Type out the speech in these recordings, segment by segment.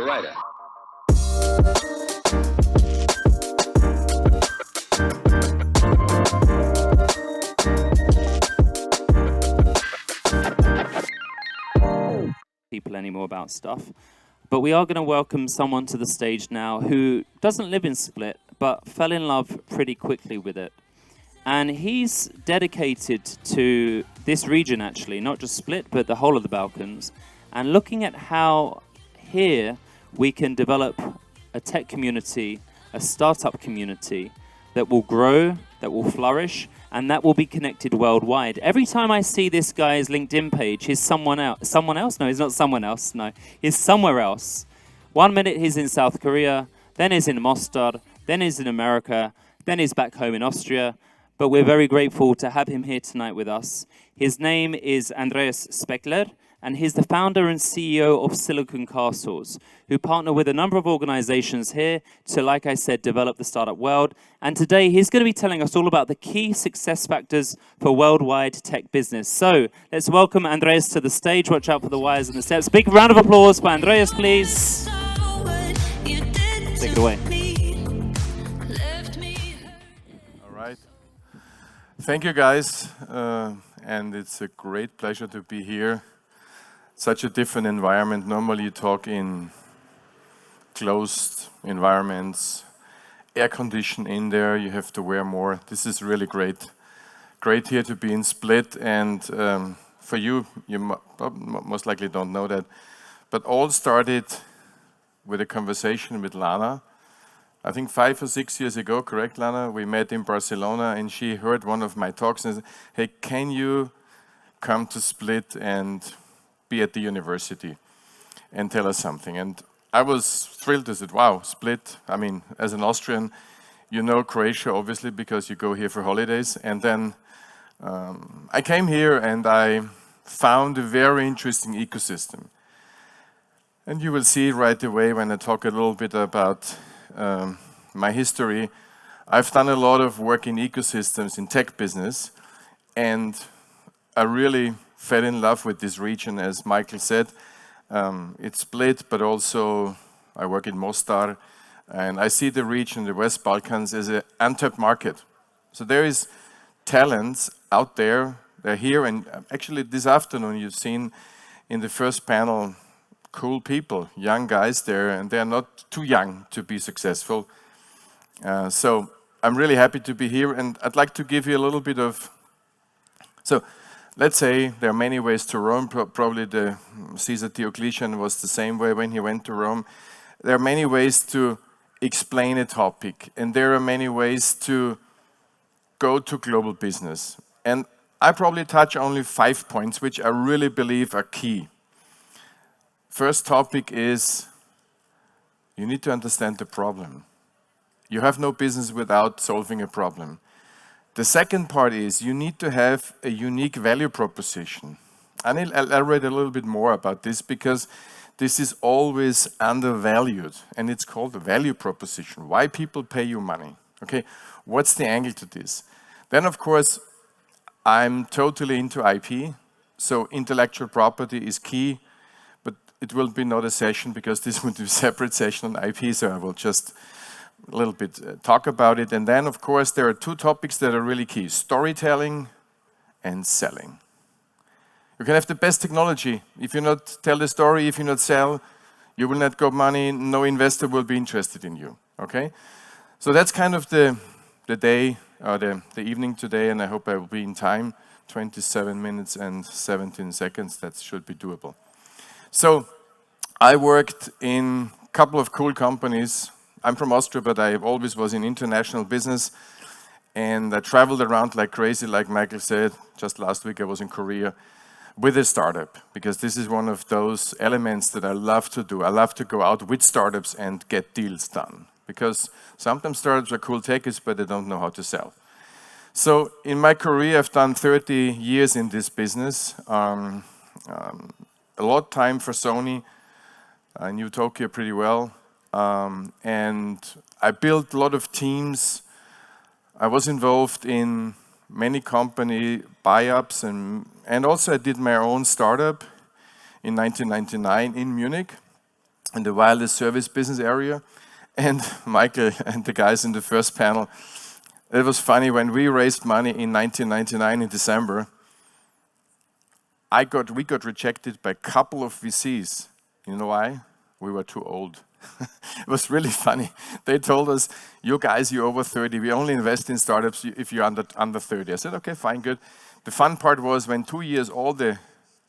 Accelerator. People anymore about stuff, but we are going to welcome someone to the stage now who doesn't live in Split but fell in love pretty quickly with it, and he's dedicated to this region, actually not just Split but the whole of the Balkans, and looking at how here we can develop a tech community, a startup community that will grow, that will flourish, and that will be connected worldwide. Every time I see this guy's LinkedIn page, he's someone else. Someone else? No, he's not someone else. No, he's somewhere else. 1 minute he's in South Korea, then he's in Mostar, then he's in America, then he's back home in Austria. But we're very grateful to have him here tonight with us. His name is Andreas Spechtler, and he's the founder and CEO of Silicon Castles, who partner with a number of organizations here to, like I said, develop the startup world. And today he's going to be telling us all about the key success factors for worldwide tech business. So let's welcome Andreas to the stage. Watch out for the wires and the steps. Big round of applause for Andreas, please. Take it away. All right. Thank you, guys. And it's a great pleasure to be here. Such a different environment. Normally you talk in closed environments, air conditioned in there, you have to wear more. This is really great. Great here to be in Split, and for you most likely don't know that, but all started with a conversation with Lana. I think 5 or 6 years ago, correct, Lana? We met in Barcelona and she heard one of my talks and said, hey, can you come to Split and be at the university and tell us something? And I was thrilled. I said, wow, Split. I mean, as an Austrian, you know Croatia, obviously, because you go here for holidays. And then I came here and I found a very interesting ecosystem. And you will see right away when I talk a little bit about my history. I've done a lot of work in ecosystems in tech business, and I really fell in love with this region, as Michael said. It's Split, but also I work in Mostar, and I see the region, the West Balkans, as an untapped market. So there is talents out there. They're here, and actually this afternoon you've seen in the first panel cool people, young guys there, and they're not too young to be successful. So I'm really happy to be here, and I'd like to give you a little bit of... So let's say there are many ways to Rome. Probably the Caesar Diocletian was the same way when he went to Rome. There are many ways to explain a topic, and there are many ways to go to global business. And I probably touch only 5 points, which I really believe are key. First topic is you need to understand the problem. You have no business without solving a problem. The second part is you need to have a unique value proposition. And I'll read a little bit more about this because this is always undervalued, and it's called a value proposition. Why people pay you money? Okay, what's the angle to this? Then, of course, I'm totally into IP, so intellectual property is key, but it will be not a session because this would be a separate session on IP, so I will just a little bit talk about it. And then, of course, there are 2 topics that are really key: storytelling and selling. You can have the best technology. If you not tell the story, if you not sell, you will not get money, no investor will be interested in you, okay? So that's kind of the day, or the evening today, and I hope I will be in time. 27 minutes and 17 seconds, that should be doable. So I worked in a couple of cool companies. I'm from Austria, but I always was in international business, and I traveled around like crazy, like Michael said. Just last week I was in Korea with a startup, because this is one of those elements that I love to do. I love to go out with startups and get deals done, because sometimes startups are cool takers, but they don't know how to sell. So in my career, I've done 30 years in this business. A lot of time for Sony. I knew Tokyo pretty well. And I built a lot of teams. I was involved in many company buy-ups, and also I did my own startup in 1999 in Munich. in the wireless service business area. And Michael and the guys in the first panel, it was funny, when we raised money in 1999 in December, we got rejected by a couple of VCs. You know why? We were too old. It was really funny. They told us, you guys, you're over 30. We only invest in startups if you're under 30. I said, okay, fine, good. The fun part was when 2 years all the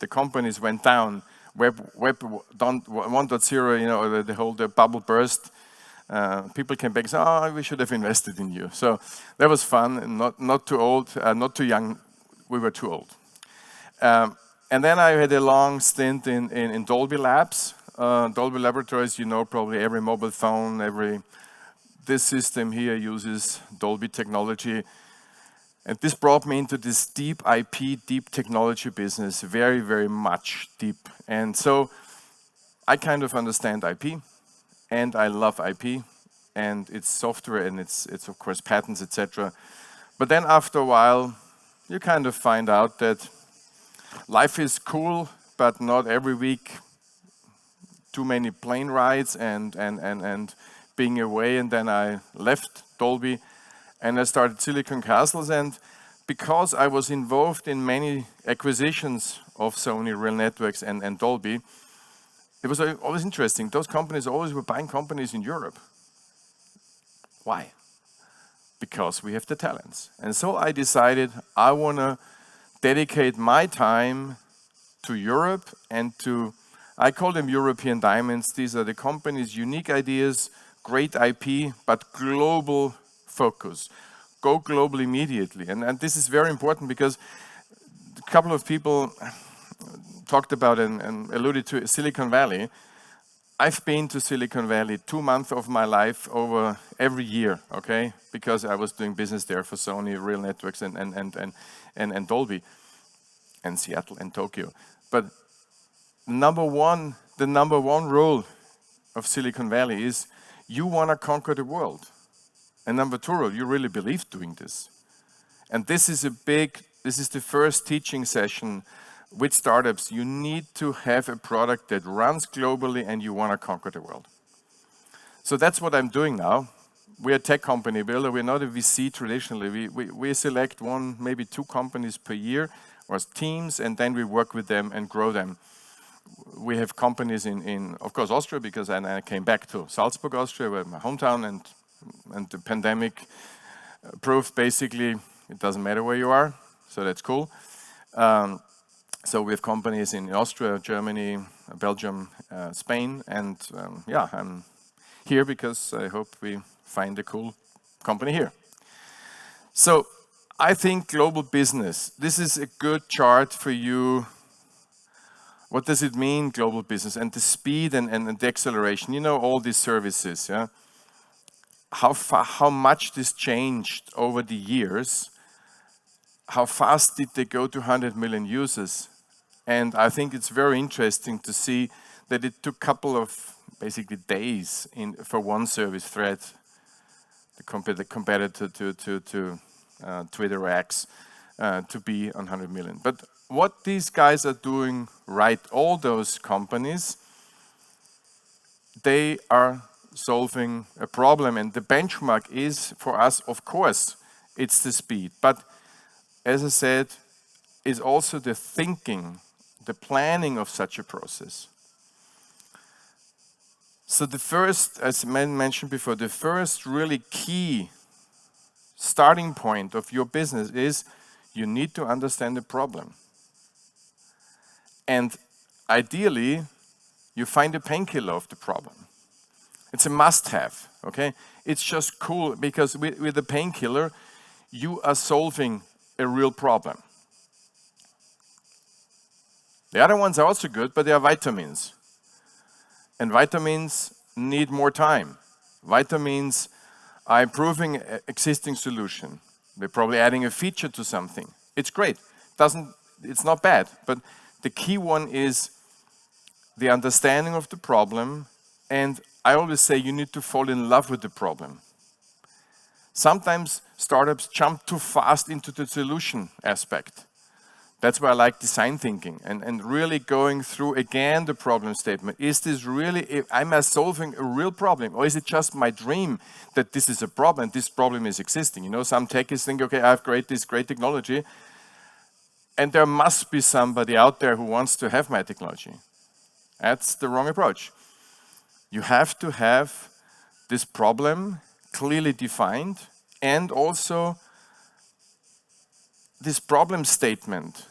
companies went down, Web 1.0, you know, the bubble burst. People came back and said, oh, we should have invested in you. So that was fun, and not too old, not too young. We were too old. And then I had a long stint in Dolby Labs. Dolby Laboratories, you know, probably every mobile phone, this system here uses Dolby technology. And this brought me into this deep IP, deep technology business, very, very much deep. And so I kind of understand IP, and I love IP, and it's software, and it's of course patents, etc. But then after a while, you kind of find out that life is cool, but not every week. Too many plane rides and being away, and then I left Dolby and I started Silicon Castles. And because I was involved in many acquisitions of Sony Real Networks and Dolby, it was always interesting. Those companies always were buying companies in Europe. Why? Because we have the talents. And so I decided I want to dedicate my time to Europe and I call them European diamonds. These are the companies, unique ideas, great IP, but global focus. Go global immediately. And this is very important because a couple of people talked about and alluded to Silicon Valley. I've been to Silicon Valley 2 months of my life over every year, okay? Because I was doing business there for Sony, Real Networks, and Dolby, and Seattle and Tokyo. But the number one rule of Silicon Valley is you want to conquer the world. And number 2 rule, you really believe doing this. And this is the first teaching session with startups. You need to have a product that runs globally and you want to conquer the world. So that's what I'm doing now. We're a tech company builder. We're not a VC traditionally. We select 1, maybe 2 companies per year or teams, and then we work with them and grow them. We have companies in of course, Austria, because I came back to Salzburg, Austria, where my hometown, and the pandemic proved basically it doesn't matter where you are, so that's cool. So we have companies in Austria, Germany, Belgium, Spain, and yeah, I'm here because I hope we find a cool company here. So I think global business, this is a good chart for you. What does it mean, global business, and the speed and the acceleration? You know, all these services, yeah? How much this changed over the years? How fast did they go to 100 million users? And I think it's very interesting to see that it took a couple of basically days for one service thread, the competitor to Twitter X, to be on 100 million. But what these guys are doing right, all those companies, they are solving a problem. And the benchmark is, for us, of course, it's the speed. But as I said, is also the thinking, the planning of such a process. So the first, as I mentioned before, the first really key starting point of your business is you need to understand the problem. And ideally, you find a painkiller of the problem. It's a must-have, okay? It's just cool because with the painkiller, you are solving a real problem. The other ones are also good, but they are vitamins. And vitamins need more time. Vitamins are improving an existing solution. They're probably adding a feature to something. It's great. It's not bad, but the key one is the understanding of the problem, and I always say you need to fall in love with the problem. Sometimes startups jump too fast into the solution aspect. That's why I like design thinking and really going through again the problem statement. Is this really, am I solving a real problem, or is it just my dream that this is a problem, this problem is existing? You know, some techies think, okay, I have this great technology, and there must be somebody out there who wants to have my technology. That's the wrong approach. You have to have this problem clearly defined, and also this problem statement.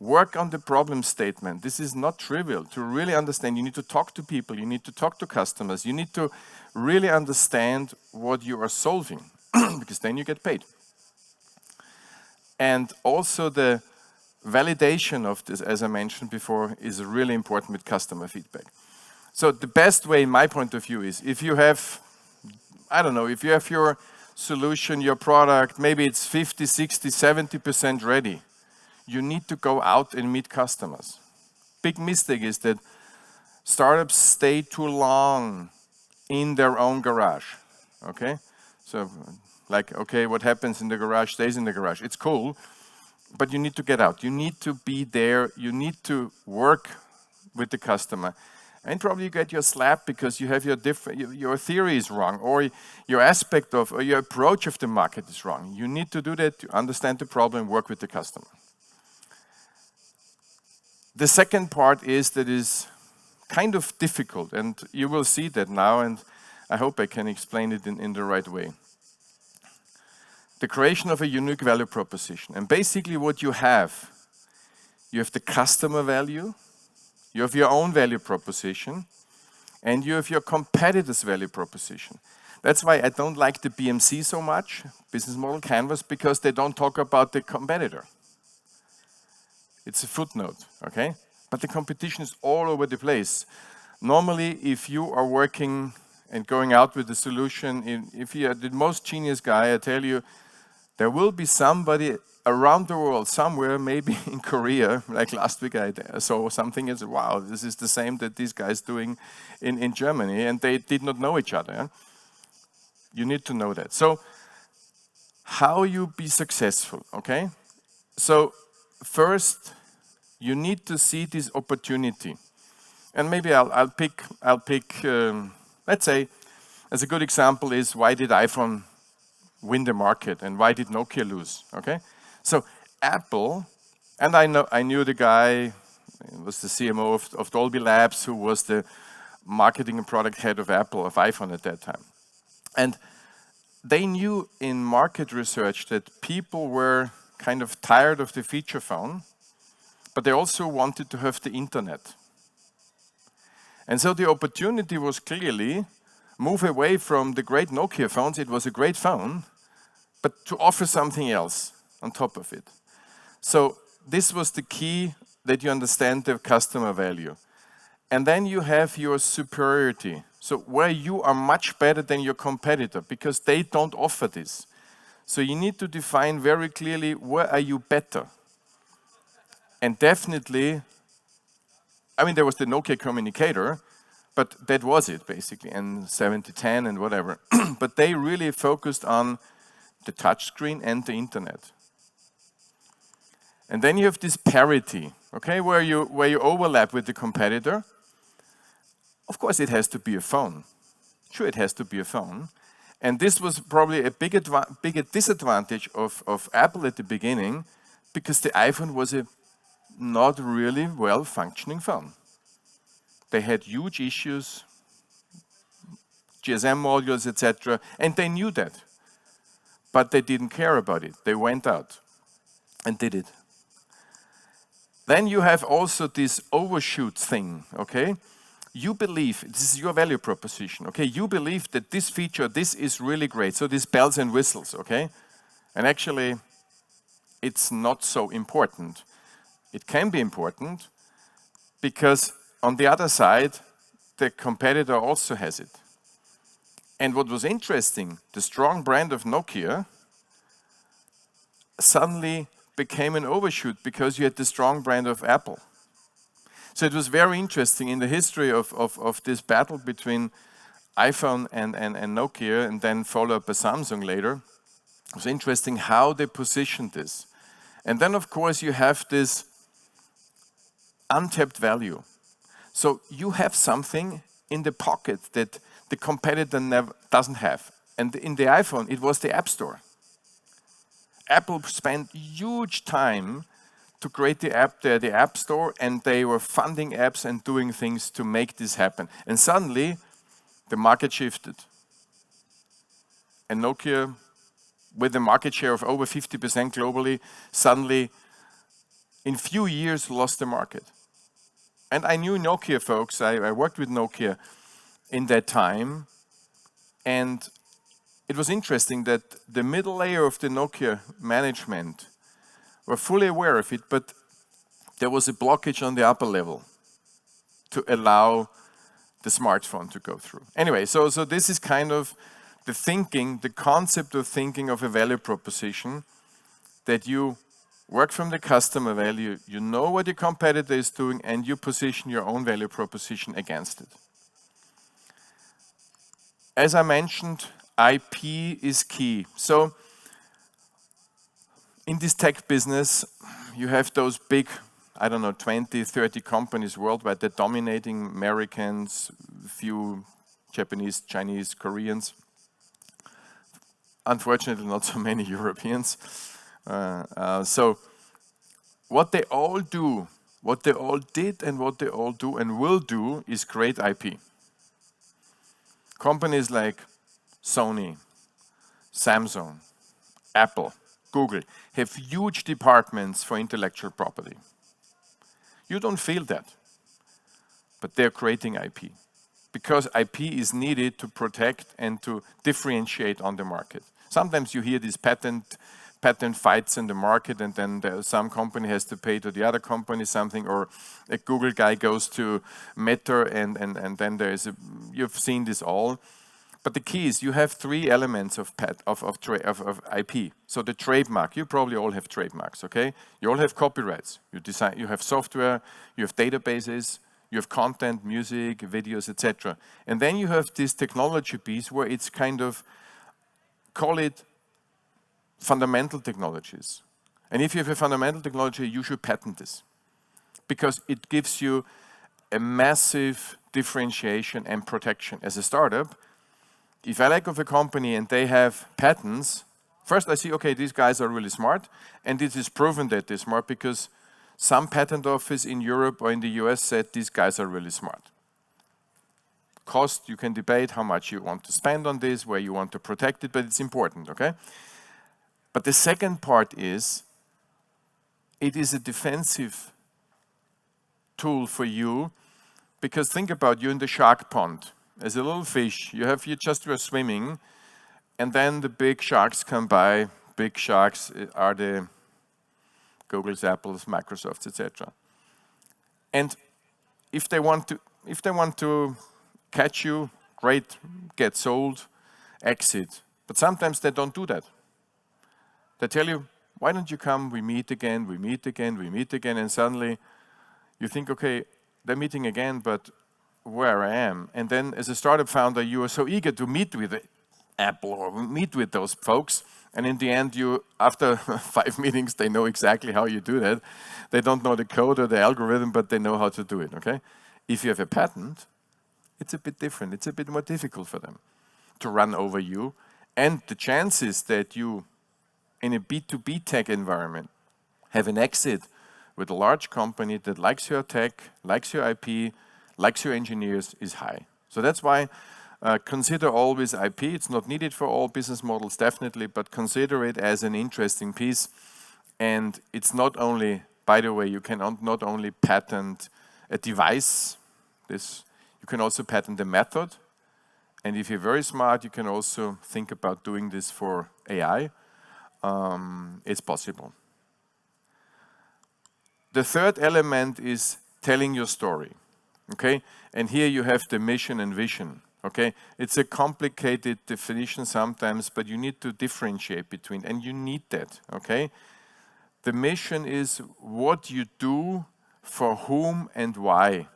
Work on the problem statement. This is not trivial. To really understand, you need to talk to people, you need to talk to customers, you need to really understand what you are solving, because then you get paid. And also the validation of this, as I mentioned before, is really important with customer feedback. So the best way, in my point of view, is if you have, I don't know, if you have your solution, your product, maybe it's 50, 60, 70% ready, you need to go out and meet customers. Big mistake is that startups stay too long in their own garage, okay? So, like, okay, what happens in the garage stays in the garage. It's cool, but you need to get out. You need to be there. You need to work with the customer. And probably you get your slap because you have your theory is wrong, or your aspect of, or your approach of the market is wrong. You need to do that to understand the problem, work with the customer. The second part is that is kind of difficult, and you will see that now, and I hope I can explain it in the right way. The creation of a unique value proposition. And basically what you have the customer value, you have your own value proposition, and you have your competitor's value proposition. That's why I don't like the BMC so much, business model canvas, because they don't talk about the competitor. It's a footnote, okay? But the competition is all over the place. Normally, if you are working and going out with a solution, if you are the most genius guy, I tell you, there will be somebody around the world, somewhere, maybe in Korea, like last week I saw something and said, wow, this is the same that these guys doing in Germany, and they did not know each other. You need to know that. So, how you be successful, okay? So, first, you need to see this opportunity. And maybe I'll pick, let's say, as a good example is, why did iPhone win the market and why did Nokia lose, okay? So Apple, and I knew the guy, he was the CMO of Dolby Labs, who was the marketing and product head of Apple, of iPhone at that time. And they knew in market research that people were kind of tired of the feature phone, but they also wanted to have the internet. And so the opportunity was clearly move away from the great Nokia phones. It was a great phone, but to offer something else on top of it. So this was the key, that you understand the customer value. And then you have your superiority. So where you are much better than your competitor, because they don't offer this. So you need to define very clearly, where are you better? And definitely, I mean, there was the Nokia communicator, but that was it basically, and 7010 and whatever. But they really focused on the touchscreen and the internet. And then you have this parity, okay, where you overlap with the competitor. Of course, it has to be a phone. Sure, it has to be a phone. And this was probably a bigger disadvantage of Apple at the beginning, because the iPhone was a not really well-functioning phone. They had huge issues, GSM modules, etc., and they knew that. But they didn't care about it. They went out and did it. Then you have also this overshoot thing, okay? You believe, this is your value proposition, okay? You believe that this feature, this is really great, so these bells and whistles, okay? And actually, it's not so important. It can be important, because on the other side, the competitor also has it. And what was interesting, the strong brand of Nokia suddenly became an overshoot because you had the strong brand of Apple. So it was very interesting in the history of this battle between iPhone and Nokia, and then followed by Samsung later. It was interesting how they positioned this. And then, of course, you have this untapped value. So you have something in the pocket that the competitor doesn't have. And in the iPhone, it was the App Store. Apple spent huge time to create the App Store, and they were funding apps and doing things to make this happen. And suddenly, the market shifted. And Nokia, with a market share of over 50% globally, suddenly, in few years, lost the market. And I knew Nokia folks, I worked with Nokia in that time, and it was interesting that the middle layer of the Nokia management were fully aware of it, but there was a blockage on the upper level to allow the smartphone to go through. Anyway, so this is kind of the thinking, the concept of thinking of a value proposition, that you work from the customer value, you know what your competitor is doing, and you position your own value proposition against it. As I mentioned, IP is key. So in this tech business, you have those big, I don't know, 20, 30 companies worldwide that are dominating, Americans, few Japanese, Chinese, Koreans. Unfortunately, not so many Europeans. So what they all do, what they all did and what they all do and will do is create IP. Companies like Sony, Samsung, Apple, Google have huge departments for intellectual property. You don't feel that, but they're creating IP because IP is needed to protect and to differentiate on the market. Sometimes you hear these patent fights in the market, and then some company has to pay to the other company something, or a Google guy goes to Meta, and then there's you've seen this all. But the key is you have three elements of IP. So the trademark, you probably all have trademarks, okay? You all have copyrights. You have software, you have databases, you have content, music, videos, etc. And then you have this technology piece where it's kind of, call it fundamental technologies. And if you have a fundamental technology, you should patent this, because it gives you a massive differentiation and protection. As a startup, if I like of a company and they have patents, first I see, okay, these guys are really smart, and it is proven that they're smart because some patent office in Europe or in the US said these guys are really smart. Cost, you can debate how much you want to spend on this, where you want to protect it, but it's important, okay? But the second part is, it is a defensive tool for you, because think about you in the shark pond. As a little fish, you just were swimming, and then the big sharks come by. Big sharks are the Googles, Apples, Microsofts, etc. And if they want to catch you, great, get sold, exit. But sometimes they don't do that. They tell you, why don't you come, we meet again, we meet again, we meet again, and suddenly you think, okay, they're meeting again, but where I am. And then as a startup founder, you are so eager to meet with Apple or meet with those folks, and in the end, after 5 meetings, they know exactly how you do that. They don't know the code or the algorithm, but they know how to do it, okay? If you have a patent, it's a bit different. It's a bit more difficult for them to run over you. And the chances that you, in a B2B tech environment, have an exit with a large company that likes your tech, likes your IP, likes your engineers is high. So that's why consider always IP. It's not needed for all business models, definitely, but consider it as an interesting piece. And it's not only, by the way, you can not only patent a device, you can also patent the method. And if you're very smart, you can also think about doing this for AI. It's possible. The third element is telling your story, okay? And here you have the mission and vision, okay? It's a complicated definition sometimes, but you need to differentiate between, and you need that, okay? The mission is what you do, for whom and why.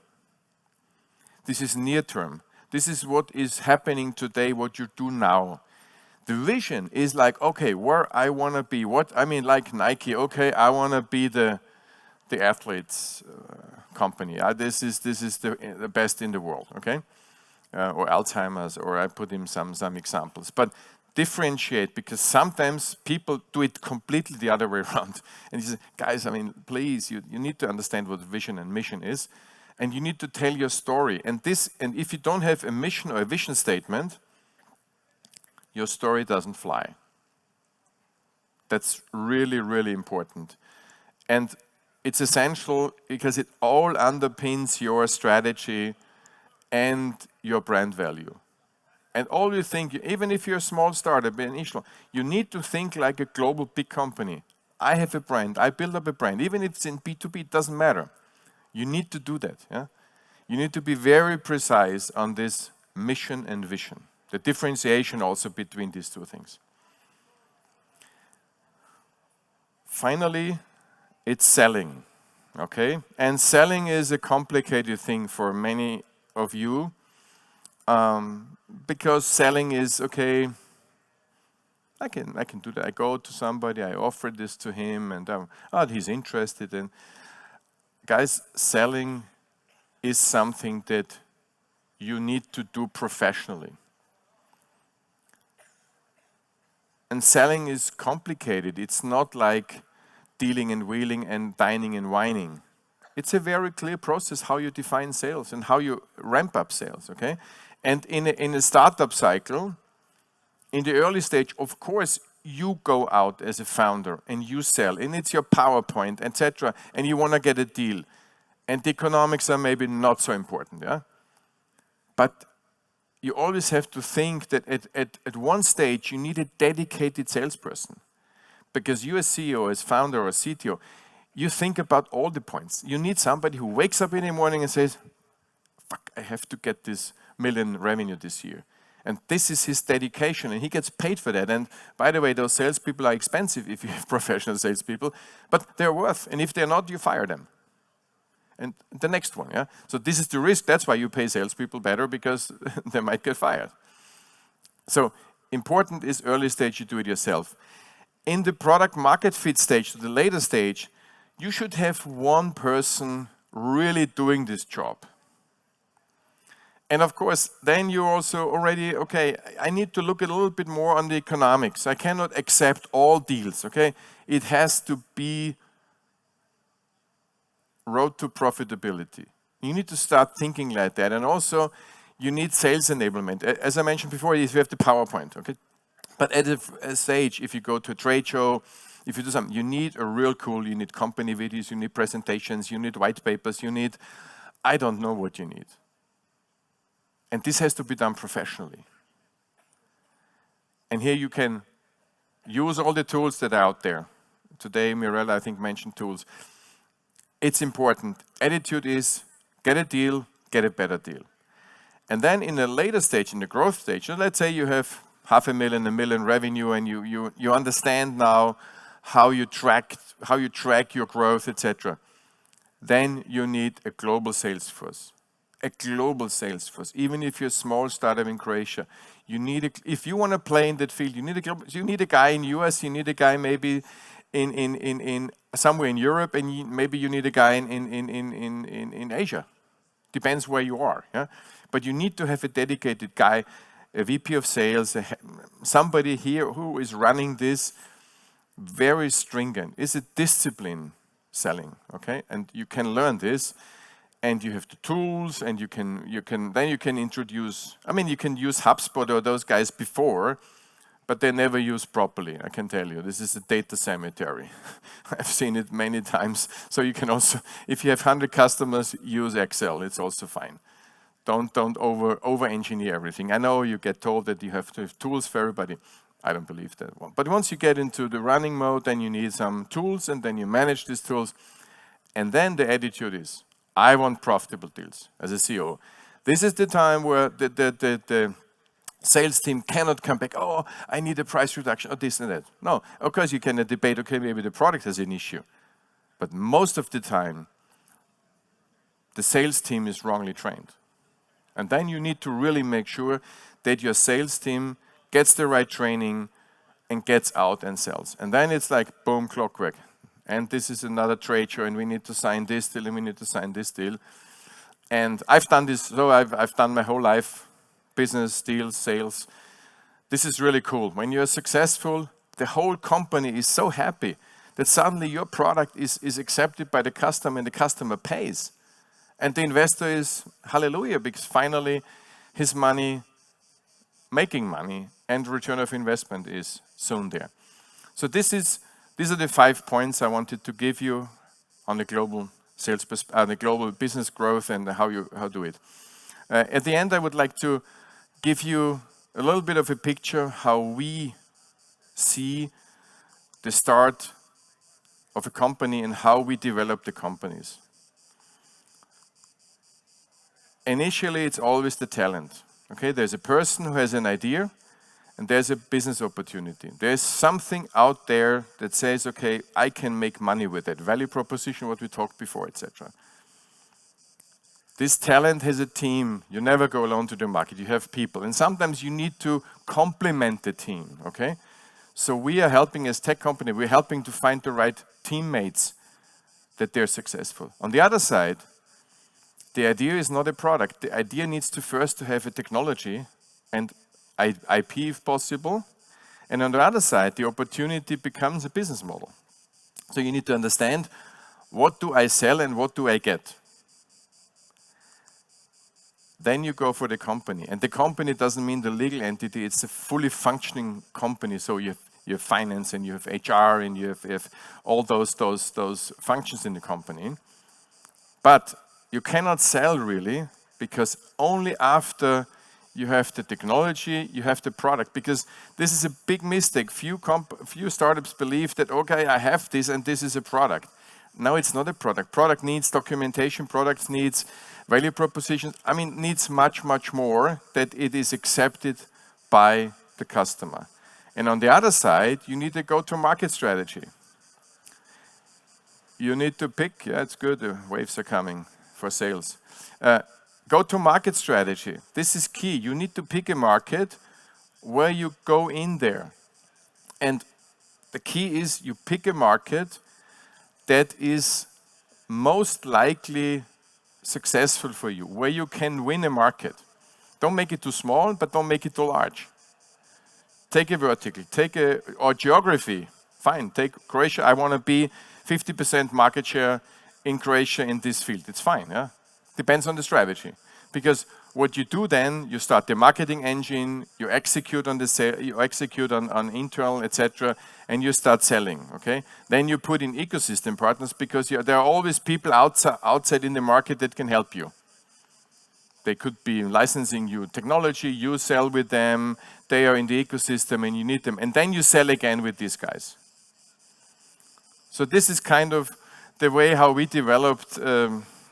This is near term. This is what is happening today, what you do now. The vision is like, okay, where I want to be. Like Nike, okay, I want to be the athletes company. This is the best in the world, okay? Or Alzheimer's, or I put in some examples. But differentiate, because sometimes people do it completely the other way around. And you say, guys, please, you need to understand what vision and mission is, and you need to tell your story. And if you don't have a mission or a vision statement, your story doesn't fly. That's really, really important. And it's essential because it all underpins your strategy and your brand value. And all you think, even if you're a small startup, you need to think like a global big company. I have a brand, I build up a brand. Even if it's in B2B, it doesn't matter. You need to do that. Yeah? You need to be very precise on this mission and vision. The differentiation also between these two things. Finally, it's selling, okay? And selling is a complicated thing for many of you, because selling is, okay, I can do that. I go to somebody, I offer this to him, and he's interested. And guys, selling is something that you need to do professionally. And selling is complicated. It's not like dealing and wheeling and dining and wining. It's a very clear process how you define sales and how you ramp up sales, okay? And in a startup cycle, in the early stage, of course, you go out as a founder and you sell, and it's your PowerPoint, etc., and you want to get a deal. And the economics are maybe not so important, yeah? But you always have to think that at one stage you need a dedicated salesperson. Because you as CEO, as founder or CTO, you think about all the points. You need somebody who wakes up in the morning and says, fuck, I have to get this million revenue this year. And this is his dedication, and he gets paid for that. And by the way, those salespeople are expensive if you have professional salespeople, but they're worth. And if they're not, you fire them. And the next one, yeah? So this is the risk. That's why you pay salespeople better, because they might get fired. So important is early stage, you do it yourself. In the product market fit stage, the later stage, you should have one person really doing this job. And of course, then you're also already, okay, I need to look a little bit more on the economics. I cannot accept all deals, okay? It has to be road to profitability. You need to start thinking like that. And also, you need sales enablement. As I mentioned before, if you have the PowerPoint, okay? But at a stage, if you go to a trade show, if you do something, you need a real cool, you need company videos, you need presentations, you need white papers, you need, I don't know what you need. And this has to be done professionally. And here you can use all the tools that are out there. Today, Mirella, I think, mentioned tools. It's important. Attitude is get a deal, get a better deal. And then in a later stage, in the growth stage, let's say you have $500,000, $1 million revenue, and you understand now how you track your growth, etc. Then you need a global sales force. A global sales force. Even if you're a small startup in Croatia, you need if you want to play in that field, you need a guy in US, you need a guy maybe in somewhere in Europe, and maybe you need a guy in Asia. Depends where you are. Yeah? But you need to have a dedicated guy, a VP of sales, somebody here who is running this very stringent. It's a discipline selling, okay? And you can learn this, and you have the tools, and you can introduce. I mean, you can use HubSpot or those guys before, but they never use properly. I can tell you, this is a data cemetery. I've seen it many times. So you can also, if you have 100 customers, use Excel. It's also fine. Don't over-engineer everything. I know you get told that you have to have tools for everybody. I don't believe that one. But once you get into the running mode, then you need some tools, and then you manage these tools. And then the attitude is, I want profitable deals as a CEO. This is the time where the sales team cannot come back, oh, I need a price reduction, or this and that. No, of course you can debate, okay, maybe the product has an issue. But most of the time, the sales team is wrongly trained. And then you need to really make sure that your sales team gets the right training, and gets out and sells. And then it's like boom, clockwork. And this is another trade show, and we need to sign this deal, and we need to sign this deal. And I've done this, so I've done my whole life, business, deals, sales. This is really cool. When you're successful, the whole company is so happy that suddenly your product is accepted by the customer and the customer pays. And the investor is hallelujah, because finally his money, making money, and return of investment is soon there. So these are the 5 points I wanted to give you on the global sales, the global business growth and how do it. At the end, I would like to give you a little bit of a picture how we see the start of a company and how we develop the companies. Initially, it's always the talent. Okay, there's a person who has an idea, and there's a business opportunity. There's something out there that says, okay, I can make money with that. Value proposition, what we talked before, etc. This talent has a team. You never go alone to the market. You have people. And sometimes you need to complement the team, okay? So we are helping as tech company, we're helping to find the right teammates that they're successful. On the other side, the idea is not a product. The idea needs to first have a technology and IP if possible. And on the other side, the opportunity becomes a business model. So you need to understand, what do I sell and what do I get? Then you go for the company. And the company doesn't mean the legal entity, it's a fully functioning company. So you have finance and you have HR and you have all those functions in the company. But you cannot sell really, because only after you have the technology, you have the product, because this is a big mistake. Few startups believe that, okay, I have this and this is a product. No, it's not a product. Product needs documentation, product needs value propositions. I mean, needs much, much more that it is accepted by the customer. And on the other side, you need a go-to-market strategy. You need to pick, yeah, it's good, the waves are coming for sales. Go-to-market strategy. This is key. You need to pick a market where you go in there. And the key is you pick a market that is most likely successful for you, where you can win a market. Don't make it too small, but don't make it too large. Take a vertical, or geography. Fine, take Croatia. I want to be 50% market share in Croatia in this field. It's fine, yeah? Depends on the strategy. Because what you do then, you start the marketing engine, you execute on the sale, you execute on internal, etc., and you start selling, okay? Then you put in ecosystem partners, because there are always people outside in the market that can help you. They could be licensing you technology, you sell with them, they are in the ecosystem and you need them. And then you sell again with these guys. So this is kind of the way how we developed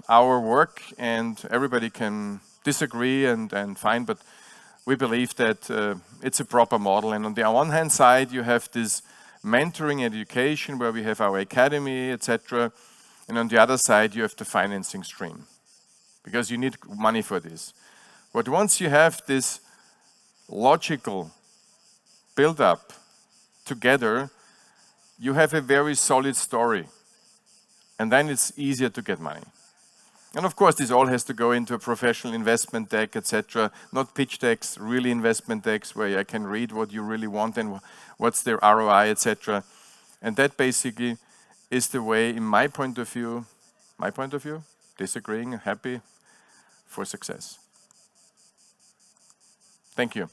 our work, and everybody can disagree and fine, but we believe that it's a proper model. And on the one hand side, you have this mentoring education where we have our academy, etc. And on the other side, you have the financing stream, because you need money for this. But once you have this logical build-up together, you have a very solid story. And then it's easier to get money. And of course, this all has to go into a professional investment deck, etc. Not pitch decks, really investment decks where I can read what you really want and what's their ROI, etc. And that basically is the way, in my point of view, disagreeing, happy, for success. Thank you.